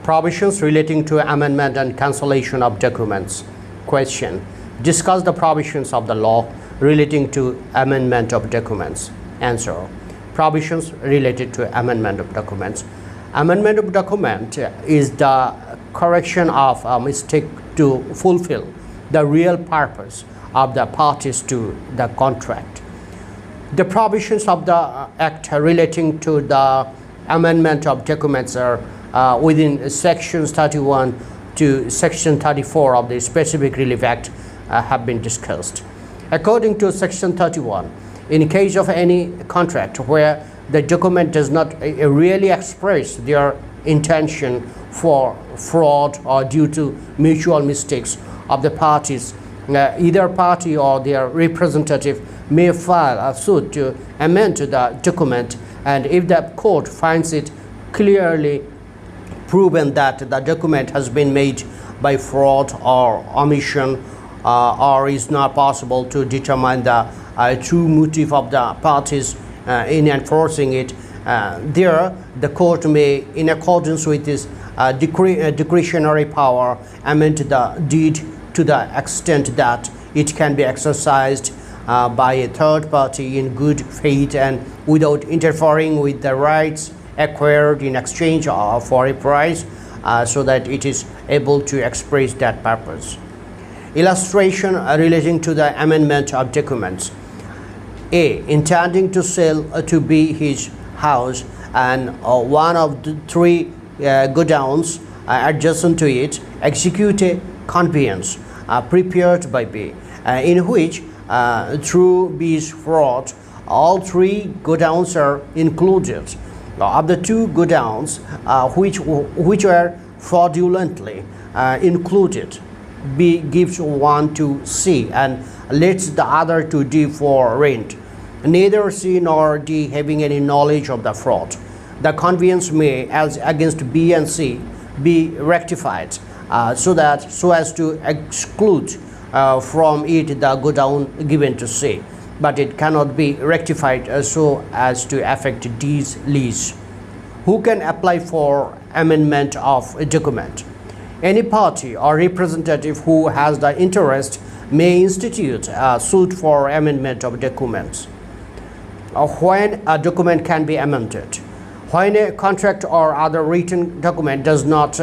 Provisions relating to amendment and cancellation of documents. Question. Discuss the provisions of the law relating to amendment of documents. Answer. Provisions related to amendment of documents. Amendment of document is the correction of a mistake to fulfill the real purpose of the parties to the contract. The provisions of the Act relating to the amendment of documents are within sections 31 to section 34 of the Specific Relief Act have been discussed. According to section 31, in case of any contract where the document does not really express their intention for fraud or due to mutual mistakes of the parties, either party or their representative may file a suit to amend the document, and if the court finds it clearly proven that the document has been made by fraud or omission, or is not possible to determine the true motive of the parties in enforcing it, there the court may, in accordance with its discretionary power, amend the deed to the extent that it can be exercised by a third party in good faith and without interfering with the rights acquired in exchange for a price, so that it is able to express that purpose. Illustration relating to the amendment of documents. A. Intending to sell to B his house and one of the three godowns adjacent to it, execute a conveyance prepared by B, in which through B's fraud all three godowns are included. Of the two godowns which were fraudulently included, B gives one to C and lets the other to D for rent, neither C nor D having any knowledge of the fraud. The conveyance may, as against B and C, be rectified so as to exclude from it the godown given to C, but it cannot be rectified so as to affect D's lease. Who can apply for amendment of a document? Any party or representative who has the interest may institute a suit for amendment of documents. When a document can be amended. When a contract or other written document does not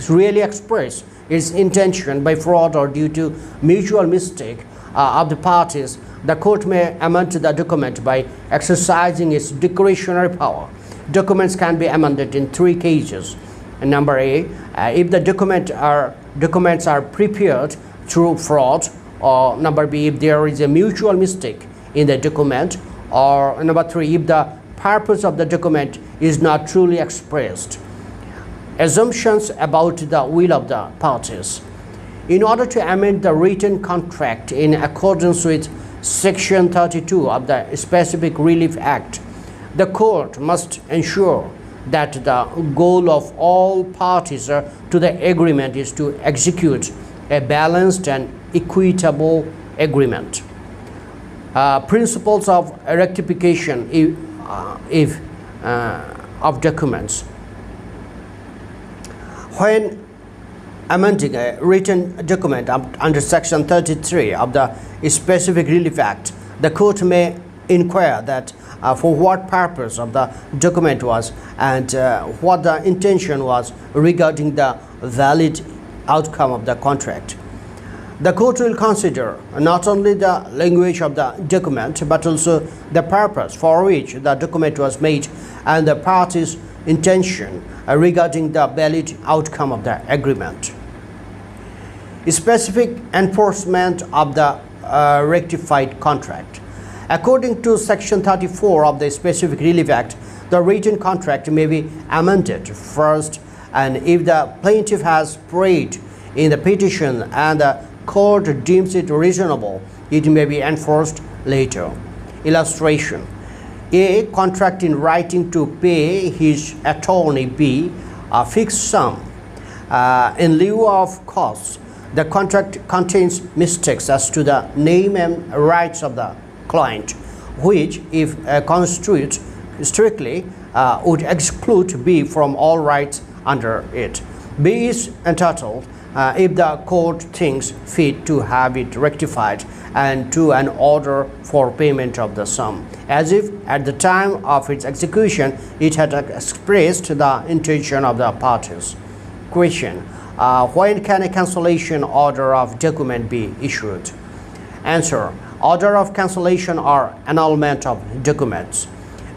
really express its intention by fraud or due to mutual mistake of the parties, the court may amend the document by exercising its discretionary power. Documents can be amended in three cases. Number A, if the documents are prepared through fraud, or number B, if there is a mutual mistake in the document, or number three, if the purpose of the document is not truly expressed. Assumptions about the will of the parties. In order to amend the written contract in accordance with Section 32 of the Specific Relief Act, the court must ensure that the goal of all parties to the agreement is to execute a balanced and equitable agreement. Principles of rectification of documents. When amending a written document under Section 33 of the Specific Relief Act, the court may inquire that for what purpose of the document was and what the intention was regarding the valid outcome of the contract. The court will consider not only the language of the document but also the purpose for which the document was made and the parties' intention regarding the valid outcome of the agreement. Specific enforcement of the rectified contract. According to Section 34 of the Specific Relief Act, the written contract may be amended first, and if the plaintiff has prayed in the petition and the court deems it reasonable, it may be enforced later. Illustration. A contract in writing to pay his attorney B a fixed sum in lieu of costs. The contract contains mistakes as to the name and rights of the client, which, if construed strictly, would exclude B from all rights under it. B is entitled if the court thinks fit to have it rectified and to an order for payment of the sum, as if at the time of its execution it had expressed the intention of the parties. Question: when can a cancellation order of document be issued? Answer: order of cancellation or annulment of documents.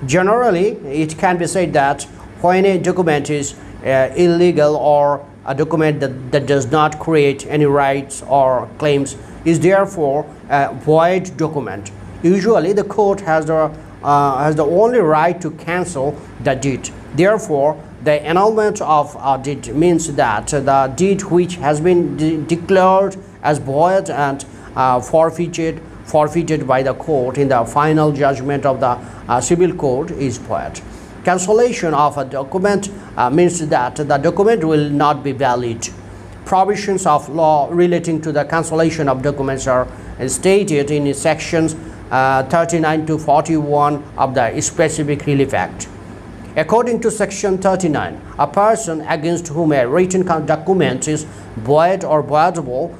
Generally, it can be said that when a document is illegal or a document that does not create any rights or claims is therefore a void document. Usually, the court has the only right to cancel the deed. Therefore, the annulment of a deed means that the deed which has been declared as void and forfeited by the court in the final judgment of the civil court is void. Cancellation of a document means that the document will not be valid. Provisions of law relating to the cancellation of documents are stated in sections 39 to 41 of the Specific Relief Act. According to section 39, a person against whom a written document is void or voidable,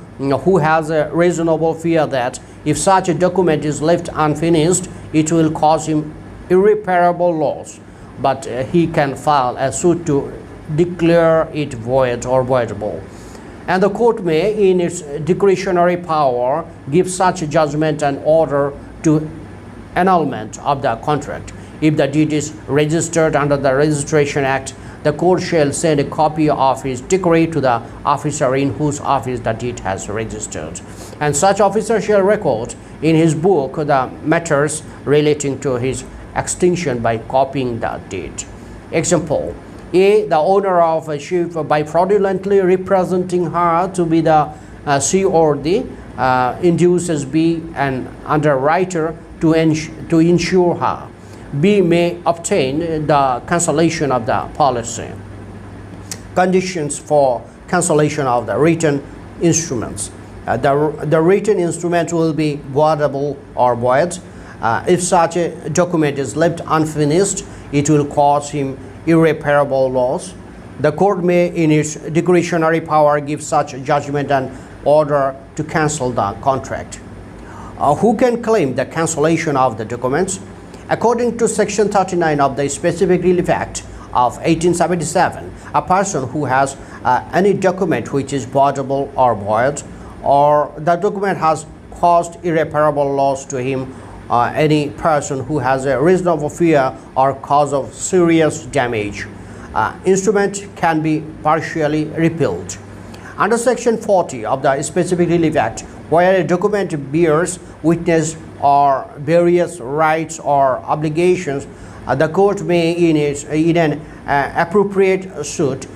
who has a reasonable fear that if such a document is left unfinished, it will cause him irreparable loss, but he can file a suit to declare it void or voidable. And the court may, in its discretionary power, give such judgment and order to annulment of the contract. If the deed is registered under the Registration Act, the court shall send a copy of his decree to the officer in whose office the deed has registered, and such officer shall record in his book the matters relating to his extinction by copying the deed. Example: A. The owner of a ship, by fraudulently representing her to be the seaworthy, induces B, an underwriter, to insure her. B may obtain the cancellation of the policy. Conditions for cancellation of the written instruments. The written instrument will be voidable or void. If such a document is left unfinished, it will cause him irreparable loss. The court may, in its discretionary power, give such judgment and order to cancel the contract. Who can claim the cancellation of the documents? According to section 39 of the Specific Relief Act of 1877, a person who has any document which is voidable or void, or the document has caused irreparable loss to him, any person who has a reasonable fear or cause of serious damage, instrument can be partially repealed. Under section 40 of the Specific Relief Act, where a document bears witness or various rights or obligations, the court may, in an appropriate suit,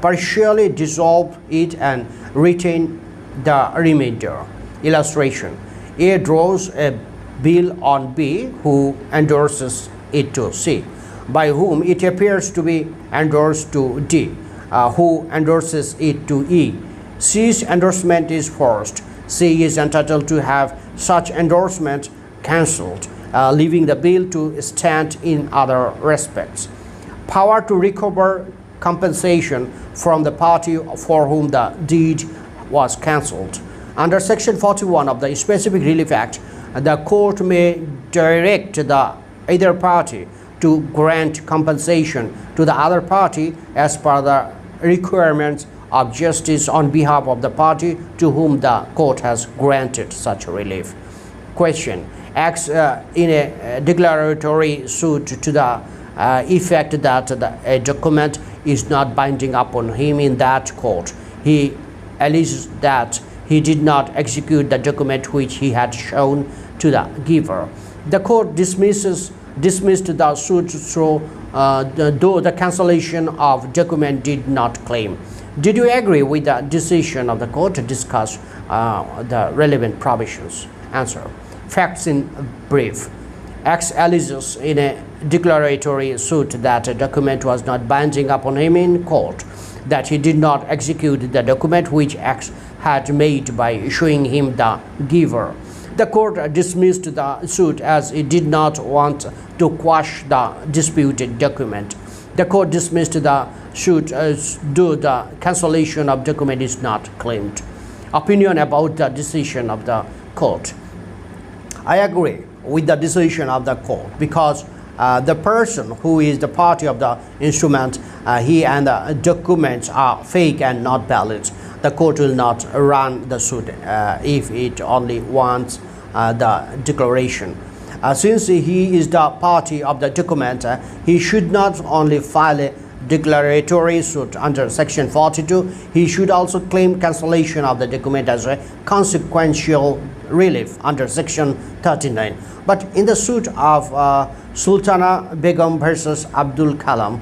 partially dissolve it and retain the remainder. Illustration: A draws a bill on B, who endorses it to C, by whom it appears to be endorsed to D, who endorses it to E. C's endorsement is forced. C is entitled to have such endorsement cancelled, leaving the bill to stand in other respects. Power to recover compensation from the party for whom the deed was cancelled. Under section 41 of the Specific Relief Act, the court may direct either party to grant compensation to the other party as per the requirements of justice on behalf of the party to whom the court has granted such relief. Question: acts in a declaratory suit to the effect that a document is not binding upon him in that court. He alleges that he did not execute the document which he had shown to the giver. The court dismissed the suit though the cancellation of document did not claim. Did you agree with the decision of the court to discuss the relevant provisions? Answer: facts in brief. X alleges in a declaratory suit that a document was not binding upon him in court, that he did not execute the document which X had made by issuing him the giver. The court dismissed the suit as it did not want to quash the disputed document. The court dismissed the suit as though the cancellation of document is not claimed. Opinion about the decision of the court. I agree with the decision of the court because the person who is the party of the instrument, he and the documents are fake and not valid. The court will not run the suit if it only wants the declaration. Since he is the party of the document, he should not only file a declaratory suit under section 42, he should also claim cancellation of the document as a consequential relief under section 39. But in the suit of Sultana Begum versus Abul Kalam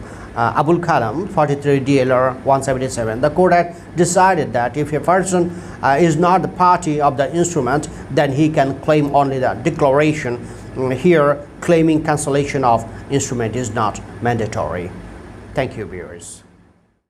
43 DLR 177, the court had decided that if a person is not the party of the instrument, then he can claim only the declaration. Here, claiming cancellation of instrument is not mandatory. Thank you, viewers.